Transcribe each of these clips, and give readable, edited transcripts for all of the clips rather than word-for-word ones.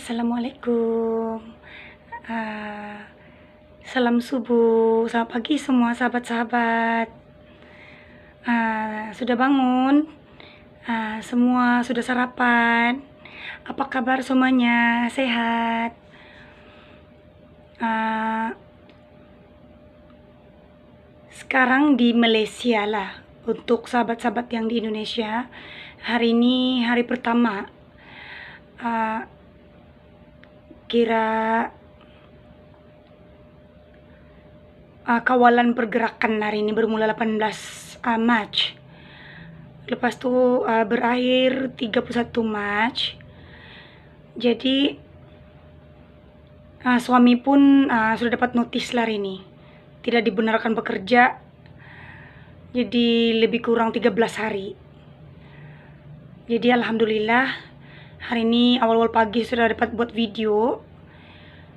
Assalamualaikum. Ah, Salam subuh, selamat pagi semua sahabat-sahabat. Sudah bangun? Semua sudah sarapan? Apa kabar semuanya? Sehat? Sekarang di Malaysia lah. Untuk sahabat-sahabat yang di Indonesia, hari ini hari pertama. Kira kawalan pergerakan hari ini bermula 18 Mac. Lepas tu berakhir 31 Mac. Jadi suami pun sudah dapat notis lah hari ini. Tidak dibenarkan bekerja. Jadi lebih kurang 13 hari. Jadi alhamdulillah hari ini awal-awal pagi sudah dapat buat video.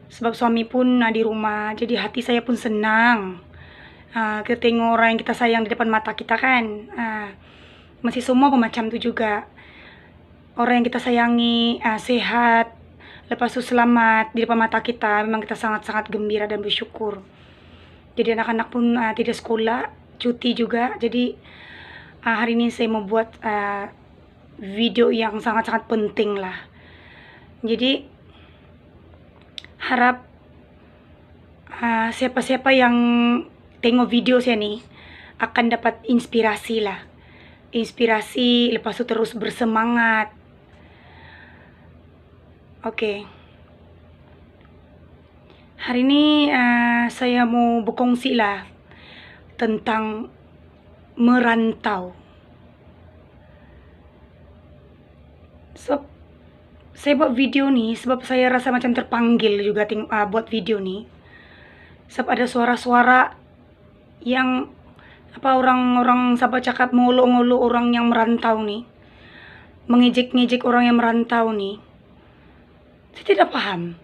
Sebab suami pun di rumah. Jadi hati saya pun senang. Kita tengok orang yang kita sayang di depan mata kita kan. Masih semua macam tu juga. Orang yang kita sayangi sehat, lepas tu selamat di depan mata kita, memang kita sangat-sangat gembira dan bersyukur. Jadi anak-anak pun tidak sekolah, cuti juga. Jadi hari ini saya mau buat video yang sangat-sangat penting lah. Jadi harap siapa-siapa yang tengok video saya nih akan dapat inspirasi lah. Inspirasi, lepas tu terus bersemangat. Oke. Hari ini saya mau berkongsi lah tentang merantau. Saya buat video nih sebab saya rasa macam terpanggil juga buat video nih. Sebab ada suara-suara yang orang-orang sahabat cakap ngolok-ngolok orang yang merantau nih. Mengejek-ngejek orang yang merantau nih. Saya tidak paham.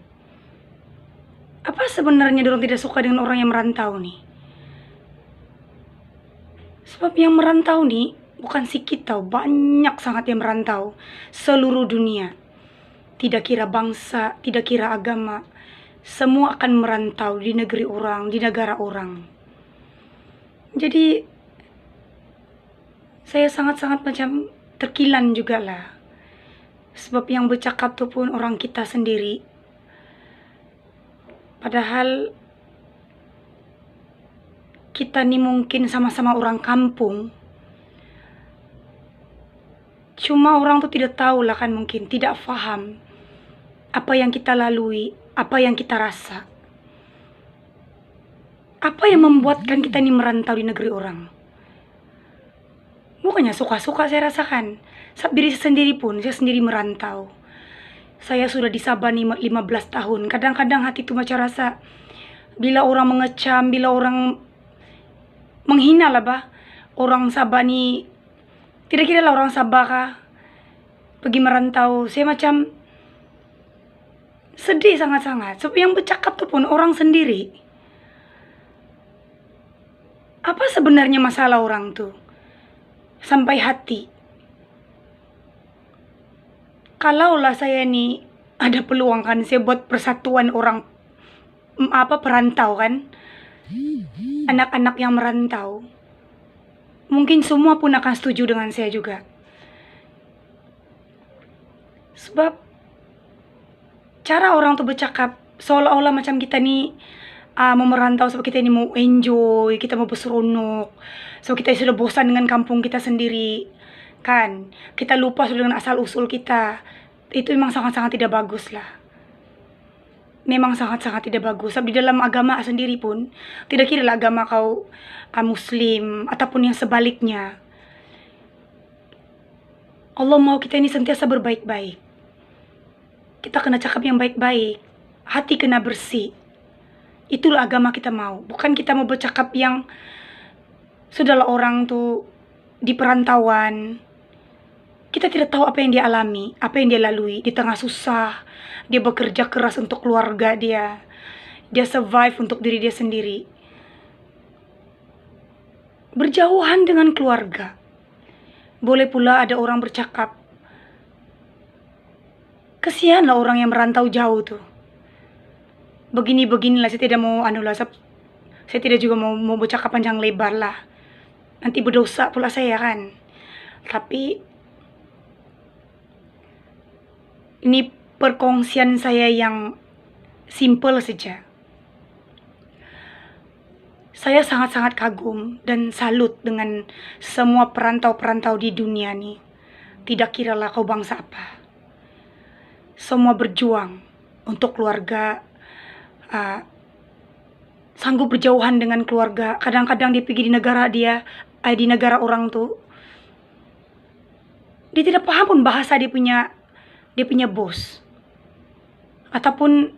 Apa sebenarnya orang tidak suka dengan orang yang merantau nih? Sebab yang merantau nih bukan sedikit tau, banyak sangat yang merantau seluruh dunia. Tidak kira bangsa, tidak kira agama, semua akan merantau di negeri orang, di negara orang. Jadi saya sangat-sangat macam terkilan juga lah. Sebab yang bercakap tu pun orang kita sendiri. Padahal kita ni mungkin sama-sama orang kampung. Cuma orang tu tidak tahu lah kan, mungkin tidak faham apa yang kita lalui, apa yang kita rasa. Apa yang membuatkan kita ni merantau di negeri orang? Bukannya suka-suka saya rasakan. Saat diri saya sendiri pun, saya sendiri merantau. Saya sudah di Sabah nih 15 tahun. Kadang-kadang hati itu macam rasa, bila orang mengecam, bila orang menghina lah bah. Orang Sabah nih, tidak kira lah orang Sabah kah, pergi merantau. Saya macam sedih sangat-sangat. Sebab yang bercakap tu pun orang sendiri. Apa sebenarnya masalah orang tu? Sampai hati. Kalaulah saya ni ada peluang kan, saya buat persatuan orang perantau kan. Anak-anak yang merantau. Mungkin semua pun akan setuju dengan saya juga. Sebab cara orang tu bercakap seolah-olah macam kita ni mau merantau sebab kita ni mau enjoy, kita mau berseronok. Sebab kita sudah bosan dengan kampung kita sendiri. Kan? Kita lupa sudah dengan asal-usul kita. Itu memang sangat-sangat tidak bagus lah. Memang sangat-sangat tidak bagus. Sebab di dalam agama sendiri pun, tidak kira lah agama kau Muslim ataupun yang sebaliknya. Allah mau kita ini sentiasa berbaik-baik. Kita kena cakap yang baik-baik. Hati kena bersih. Itulah agama kita mau. Bukan kita mau bercakap yang sudahlah orang tu di perantauan. Kita tidak tahu apa yang dia alami, apa yang dia lalui di tengah susah. Dia bekerja keras untuk keluarga dia. Dia survive untuk diri dia sendiri. Berjauhan dengan keluarga. Boleh pula ada orang bercakap, Kesian lah orang yang merantau jauh tuh. Beginilah, saya tidak mau saya tidak juga mau bercakap panjang lebar lah. Nanti berdosa pula saya kan. Tapi ini perkongsian saya yang simple saja. Saya sangat-sangat kagum dan salut dengan semua perantau-perantau di dunia nih. Tidak kiralah kau bangsa apa. Semua berjuang untuk keluarga, sanggup berjauhan dengan keluarga. Kadang-kadang dia pergi di negara orang tuh. Dia tidak paham pun bahasa dia punya bos. Ataupun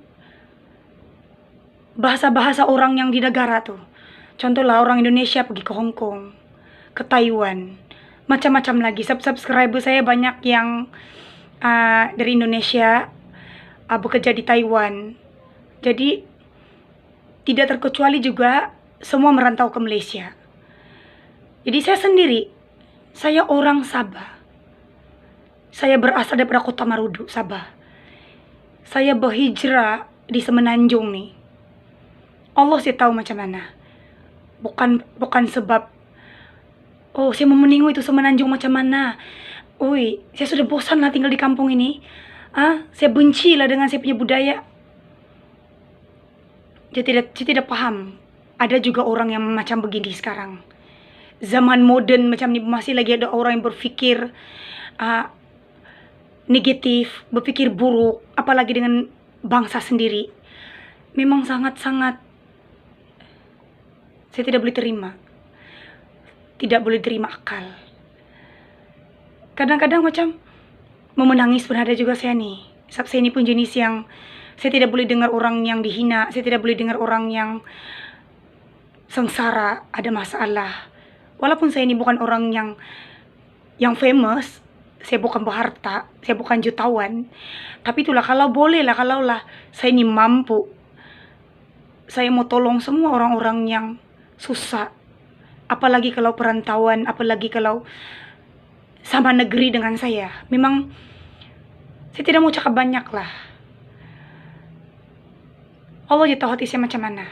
bahasa-bahasa orang yang di negara tuh. Contohlah orang Indonesia pergi ke Hong Kong, ke Taiwan, macam-macam lagi. Subscriber saya banyak yang dari Indonesia bekerja di Taiwan. Jadi tidak terkecuali juga semua merantau ke Malaysia. Jadi saya orang Sabah. Saya berasal daripada Kota Marudu, Sabah. Saya berhijrah di Semenanjung nih. Allah sih tahu macam mana. Bukan sebab saya mau meninggu itu Semenanjung macam mana. Saya sudah bosan lah tinggal di kampung ini. Saya benci lah dengan saya punya budaya. Saya tidak paham. Ada juga orang yang macam begini sekarang. Zaman modern macam ini masih lagi ada orang yang berpikir negatif, berpikir buruk, apalagi dengan bangsa sendiri. Memang sangat-sangat saya tidak boleh terima. Tidak boleh terima akal. Kadang-kadang macam mau menangis pun ada juga saya nih. Sebab saya ini pun jenis yang saya tidak boleh dengar orang yang dihina. Saya tidak boleh dengar orang yang sengsara, ada masalah. Walaupun saya ini bukan orang yang famous, saya bukan berharta, saya bukan jutawan. Tapi itulah kalau saya ini mampu. Saya mau tolong semua orang-orang yang susah. Apalagi kalau perantauan, apalagi kalau sama negeri dengan saya. Memang saya tidak mau cakap banyak lah. Allah tahu hati saya macam mana.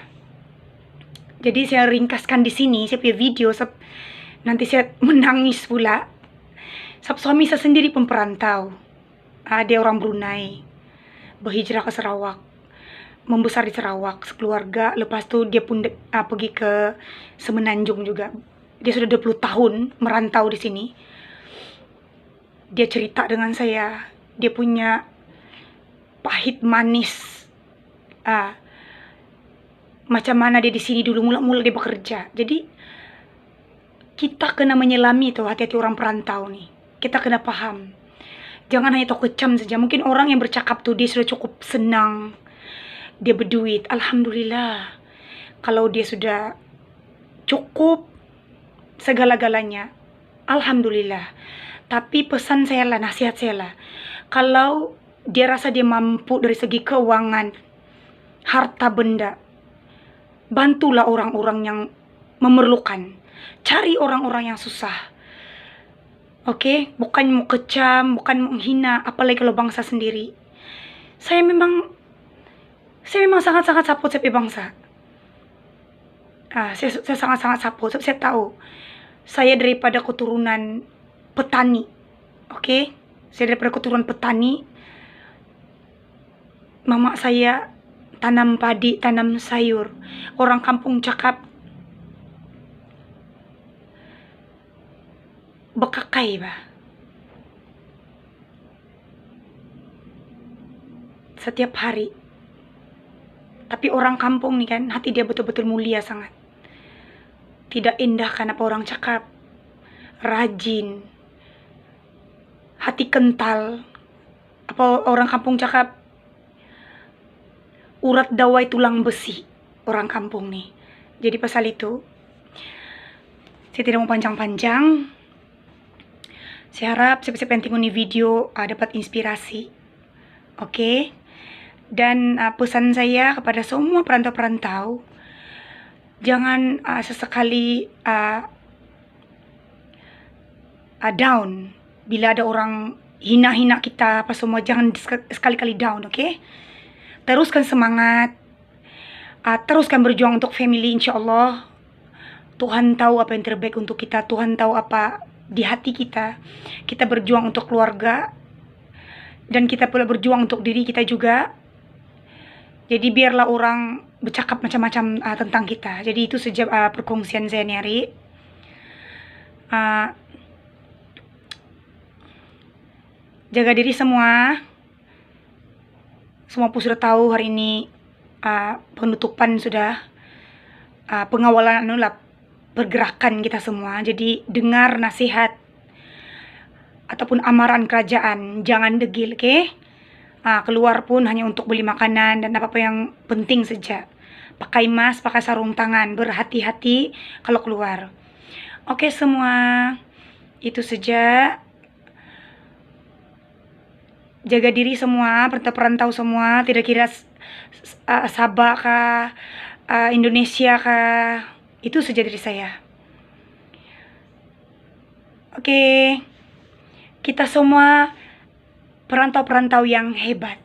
Jadi saya ringkaskan di sini, saya punya video. Nanti saya menangis pula. Suami saya sendiri pun perantau. Dia orang Brunei. Berhijrah ke Sarawak. Membesar di Sarawak sekeluarga. Lepas tu dia pun pergi ke Semenanjung juga. Dia sudah 20 tahun merantau di sini. Dia cerita dengan saya. Dia punya pahit manis. Macam mana dia di sini dulu mula-mula dia bekerja. Jadi kita kena menyelami tuh hati-hati orang perantau nih. Kita kena paham. Jangan hanya tahu kecam saja. Mungkin orang yang bercakap tuh dia sudah cukup senang. Dia berduit. Alhamdulillah. Kalau dia sudah cukup segala-galanya. Alhamdulillah. Tapi pesan saya lah, nasihat saya lah. Kalau dia rasa dia mampu dari segi keuangan, harta benda, bantulah orang-orang yang memerlukan. Cari orang-orang yang susah. Oke? Bukan mau kecam, bukan menghina, apalagi kalau bangsa sendiri. Saya memang sangat-sangat support saya bangsa. Saya sangat-sangat support. Saya tahu saya daripada keturunan petani. Oke? Saya daripada keturunan petani. Mama saya tanam padi, tanam sayur. Orang kampung cakap bekakai bah. Setiap hari. Tapi orang kampung nih kan, hati dia betul-betul mulia sangat. Tidak indah kan apa orang cakap. Rajin. Hati kental. Apa orang kampung cakap, urat dawai tulang besi. Orang kampung nih. Jadi pasal itu, saya tidak mau panjang-panjang. Saya harap siapa-siapa yang tengok ini video dapat inspirasi. Oke? Dan pesan saya kepada semua perantau-perantau, jangan sesekali down bila ada orang hina-hina kita apa semua, jangan sekali-kali down, oke? Teruskan semangat, teruskan berjuang untuk family, insya Allah. Tuhan tahu apa yang terbaik untuk kita, Tuhan tahu apa di hati kita. Kita berjuang untuk keluarga, dan kita pula berjuang untuk diri kita juga. Jadi biarlah orang bercakap macam-macam tentang kita. Jadi itu saja perkongsian saya nih hari. Jaga diri semua. Semua pun sudah tahu hari ini penutupan sudah, pengawalan pergerakan kita semua. Jadi dengar nasihat ataupun amaran kerajaan, jangan degil, oke? Keluar pun hanya untuk beli makanan dan apa-apa yang penting saja. Pakai mask, pakai sarung tangan, berhati-hati kalau keluar. Oke semua, itu saja. Jaga diri semua, perantau semua, tidak kira Sabah kah, Indonesia kah, itu saja dari saya. Oke, kita semua perantau-perantau yang hebat.